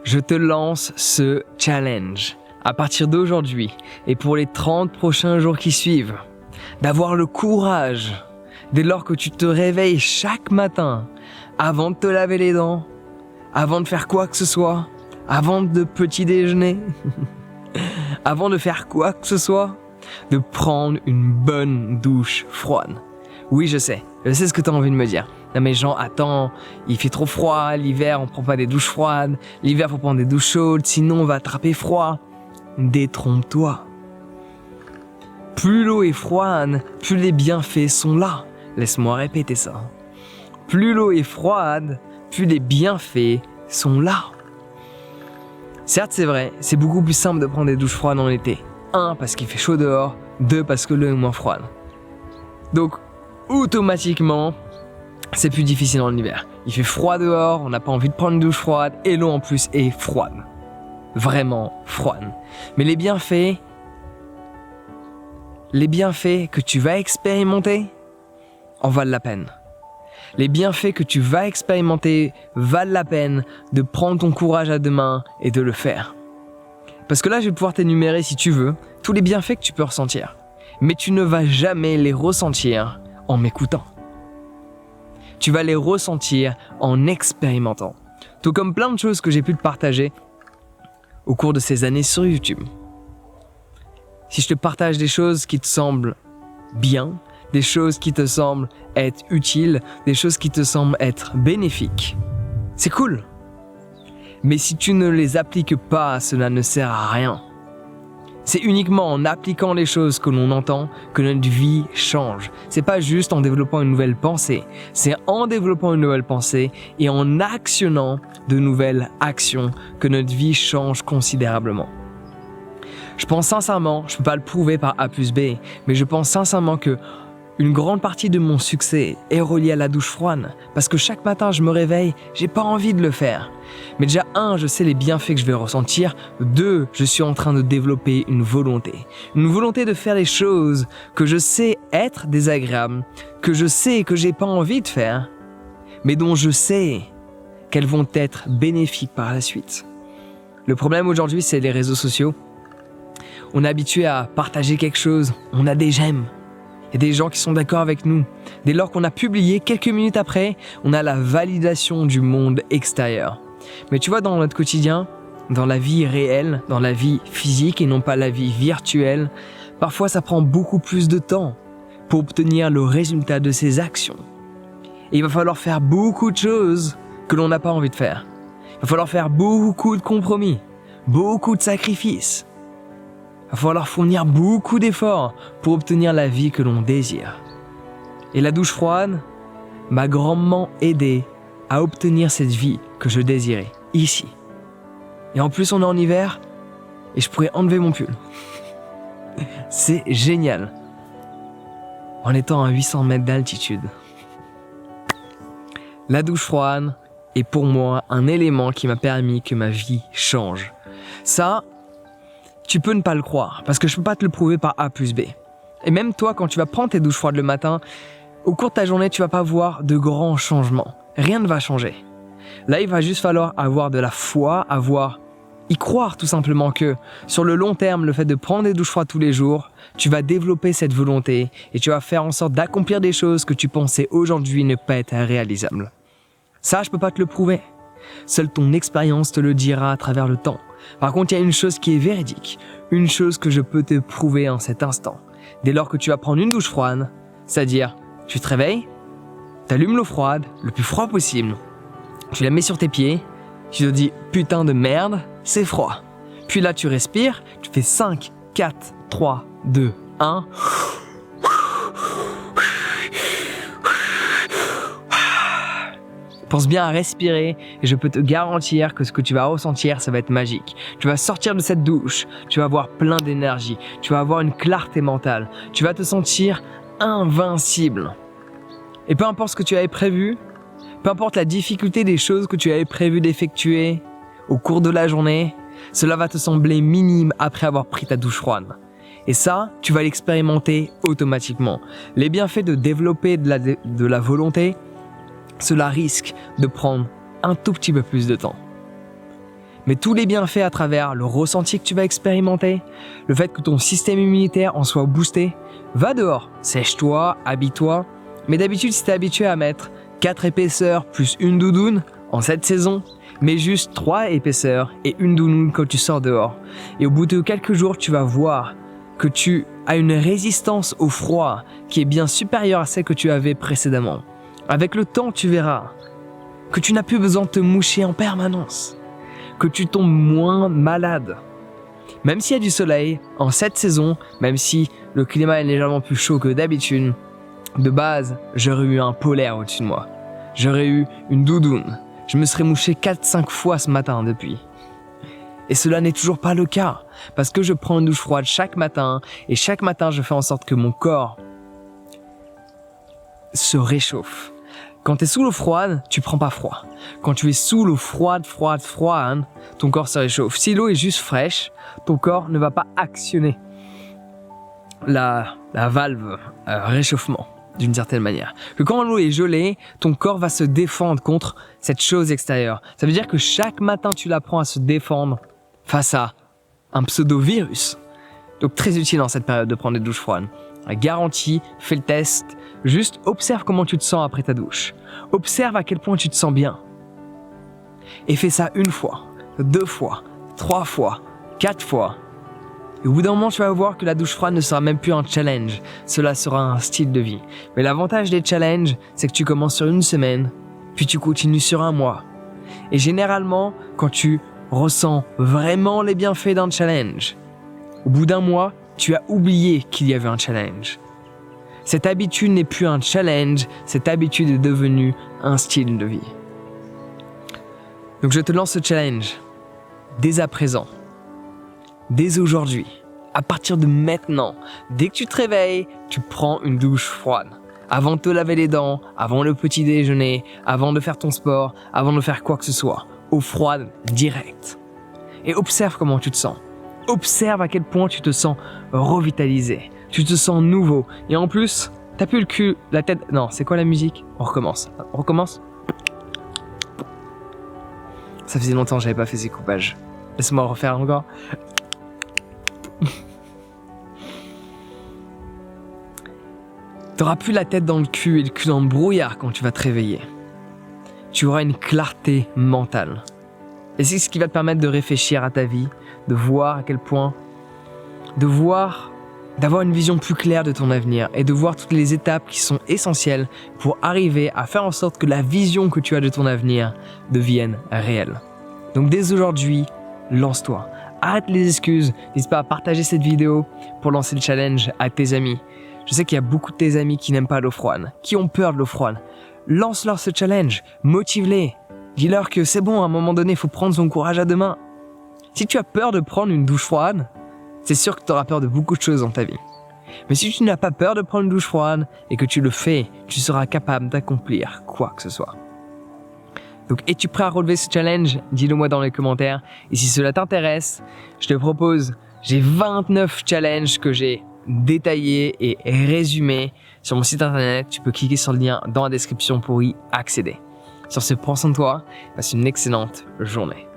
je te lance ce challenge à partir d'aujourd'hui et pour les 30 prochains jours qui suivent, d'avoir le courage, dès lors que tu te réveilles chaque matin, avant de te laver les dents, avant de faire quoi que ce soit, avant de petit déjeuner, avant de faire quoi que ce soit, de prendre une bonne douche froide. Oui, je sais ce que tu as envie de me dire. Non mais Jean, attends, il fait trop froid, l'hiver on prend pas des douches froides, l'hiver faut prendre des douches chaudes, sinon on va attraper froid. Détrompe-toi. Plus l'eau est froide, plus les bienfaits sont là. Laisse-moi répéter ça. Plus l'eau est froide, plus les bienfaits sont là. Certes, c'est vrai, c'est beaucoup plus simple de prendre des douches froides en été. 1, parce qu'il fait chaud dehors, 2, parce que l'eau est moins froide. Donc, automatiquement, c'est plus difficile en hiver. Il fait froid dehors, on n'a pas envie de prendre une douche froide, et l'eau en plus est froide. Vraiment froide. Mais les bienfaits que tu vas expérimenter en valent la peine. Les bienfaits que tu vas expérimenter valent la peine de prendre ton courage à deux mains et de le faire. Parce que là, je vais pouvoir t'énumérer, si tu veux, tous les bienfaits que tu peux ressentir. Mais tu ne vas jamais les ressentir en m'écoutant. Tu vas les ressentir en expérimentant. Tout comme plein de choses que j'ai pu te partager au cours de ces années sur YouTube. Si je te partage des choses qui te semblent bien, des choses qui te semblent être utiles, des choses qui te semblent être bénéfiques, c'est cool. Mais si tu ne les appliques pas, cela ne sert à rien. C'est uniquement en appliquant les choses que l'on entend que notre vie change. C'est pas juste en développant une nouvelle pensée, c'est en développant une nouvelle pensée et en actionnant de nouvelles actions que notre vie change considérablement. Je pense sincèrement, je peux pas le prouver par A plus B, mais je pense sincèrement que une grande partie de mon succès est reliée à la douche froide, parce que chaque matin je me réveille, j'ai pas envie de le faire. Mais déjà 1, je sais les bienfaits que je vais ressentir, 2, je suis en train de développer une volonté de faire les choses que je sais être désagréables, que je sais que j'ai pas envie de faire, mais dont je sais qu'elles vont être bénéfiques par la suite. Le problème aujourd'hui, c'est les réseaux sociaux. On est habitué à partager quelque chose, on a des j'aime. Il y a des gens qui sont d'accord avec nous. Dès lors qu'on a publié, quelques minutes après, on a la validation du monde extérieur. Mais tu vois, dans notre quotidien, dans la vie réelle, dans la vie physique et non pas la vie virtuelle, parfois ça prend beaucoup plus de temps pour obtenir le résultat de ses actions. Et il va falloir faire beaucoup de choses que l'on n'a pas envie de faire. Il va falloir faire beaucoup de compromis, beaucoup de sacrifices. Il va falloir fournir beaucoup d'efforts pour obtenir la vie que l'on désire. Et la douche froide m'a grandement aidé à obtenir cette vie que je désirais, ici. Et en plus, on est en hiver et je pourrais enlever mon pull. C'est génial. En étant à 800 mètres d'altitude. La douche froide est pour moi un élément qui m'a permis que ma vie change. Ça, tu peux ne pas le croire, parce que je peux pas te le prouver par A plus B. Et même toi, quand tu vas prendre tes douches froides le matin, au cours de ta journée, tu vas pas voir de grands changements. Rien ne va changer. Là, il va juste falloir avoir de la foi, y croire tout simplement que, sur le long terme, le fait de prendre des douches froides tous les jours, tu vas développer cette volonté et tu vas faire en sorte d'accomplir des choses que tu pensais aujourd'hui ne pas être réalisables. Ça, je peux pas te le prouver. Seule ton expérience te le dira à travers le temps. Par contre, il y a une chose qui est véridique, une chose que je peux te prouver en cet instant. Dès lors que tu vas prendre une douche froide, c'est-à-dire, tu te réveilles, tu allumes l'eau froide, le plus froid possible, tu la mets sur tes pieds, tu te dis « putain de merde, c'est froid ». Puis là, tu respires, tu fais 5, 4, 3, 2, 1... Pense bien à respirer et je peux te garantir que ce que tu vas ressentir, ça va être magique. Tu vas sortir de cette douche, tu vas avoir plein d'énergie, tu vas avoir une clarté mentale, tu vas te sentir invincible. Et peu importe ce que tu avais prévu, peu importe la difficulté des choses que tu avais prévu d'effectuer au cours de la journée, cela va te sembler minime après avoir pris ta douche froide. Et ça, tu vas l'expérimenter automatiquement. Les bienfaits de développer de la volonté, cela risque de prendre un tout petit peu plus de temps. mais tous les bienfaits à travers le ressenti que tu vas expérimenter, le fait que ton système immunitaire en soit boosté. Va dehors, sèche-toi, habille-toi, mais d'habitude si tu es habitué à mettre 4 épaisseurs plus une doudoune en cette saison, mets juste 3 épaisseurs et une doudoune quand tu sors dehors. Et au bout de quelques jours, tu vas voir que tu as une résistance au froid qui est bien supérieure à celle que tu avais précédemment. Avec le temps, tu verras que tu n'as plus besoin de te moucher en permanence, que tu tombes moins malade. Même s'il y a du soleil, en cette saison, même si le climat est légèrement plus chaud que d'habitude, de base, j'aurais eu un polaire au-dessus de moi. J'aurais eu une doudoune. Je me serais mouché 4-5 fois ce matin depuis. Et cela n'est toujours pas le cas, parce que je prends une douche froide chaque matin, et chaque matin je fais en sorte que mon corps se réchauffe. Quand tu es sous l'eau froide, tu prends pas froid. Quand tu es sous l'eau froide, ton corps se réchauffe. Si l'eau est juste fraîche, ton corps ne va pas actionner la valve réchauffement d'une certaine manière. Que quand l'eau est gelée, ton corps va se défendre contre cette chose extérieure. Ça veut dire que chaque matin, tu l'apprends à se défendre face à un pseudo-virus. Donc très utile dans cette période de prendre des douches froides. Garantie, fais le test. Juste observe comment tu te sens après ta douche. Observe à quel point tu te sens bien. Et fais ça 1 fois, 2 fois, 3 fois, 4 fois. Et au bout d'un moment, tu vas voir que la douche froide ne sera même plus un challenge. Cela sera un style de vie. Mais l'avantage des challenges, c'est que tu commences sur 1 semaine, puis tu continues sur 1 mois. Et généralement, quand tu ressens vraiment les bienfaits d'un challenge, au bout d'1 mois, tu as oublié qu'il y avait un challenge. Cette habitude n'est plus un challenge, cette habitude est devenue un style de vie. Donc je te lance ce challenge, dès à présent, dès aujourd'hui, à partir de maintenant, dès que tu te réveilles, tu prends une douche froide. Avant de te laver les dents, avant le petit déjeuner, avant de faire ton sport, avant de faire quoi que ce soit. Eau froide, direct. Et observe comment tu te sens. Observe à quel point tu te sens revitalisé. Tu te sens nouveau. Et en plus, t'as plus le cul, la tête... Non, c'est quoi la musique ? On recommence. Ça faisait longtemps que j'avais pas fait ces coupages. Laisse-moi refaire encore. T'auras plus la tête dans le cul et le cul dans le brouillard quand tu vas te réveiller. Tu auras une clarté mentale. Et c'est ce qui va te permettre de réfléchir à ta vie, de voir à quel point... d'avoir une vision plus claire de ton avenir et de voir toutes les étapes qui sont essentielles pour arriver à faire en sorte que la vision que tu as de ton avenir devienne réelle. Donc dès aujourd'hui, lance-toi. Arrête les excuses, n'hésite pas à partager cette vidéo pour lancer le challenge à tes amis. Je sais qu'il y a beaucoup de tes amis qui n'aiment pas l'eau froide, qui ont peur de l'eau froide. Lance-leur ce challenge, motive-les. Dis-leur que c'est bon, à un moment donné, il faut prendre son courage à deux mains. Si tu as peur de prendre une douche froide, c'est sûr que tu auras peur de beaucoup de choses dans ta vie. Mais si tu n'as pas peur de prendre une douche froide et que tu le fais, tu seras capable d'accomplir quoi que ce soit. Donc, es-tu prêt à relever ce challenge ? Dis-le moi dans les commentaires. Et si cela t'intéresse, je te propose, j'ai 29 challenges que j'ai détaillés et résumés sur mon site internet. Tu peux cliquer sur le lien dans la description pour y accéder. Sur ce, prends soin de toi, passe une excellente journée.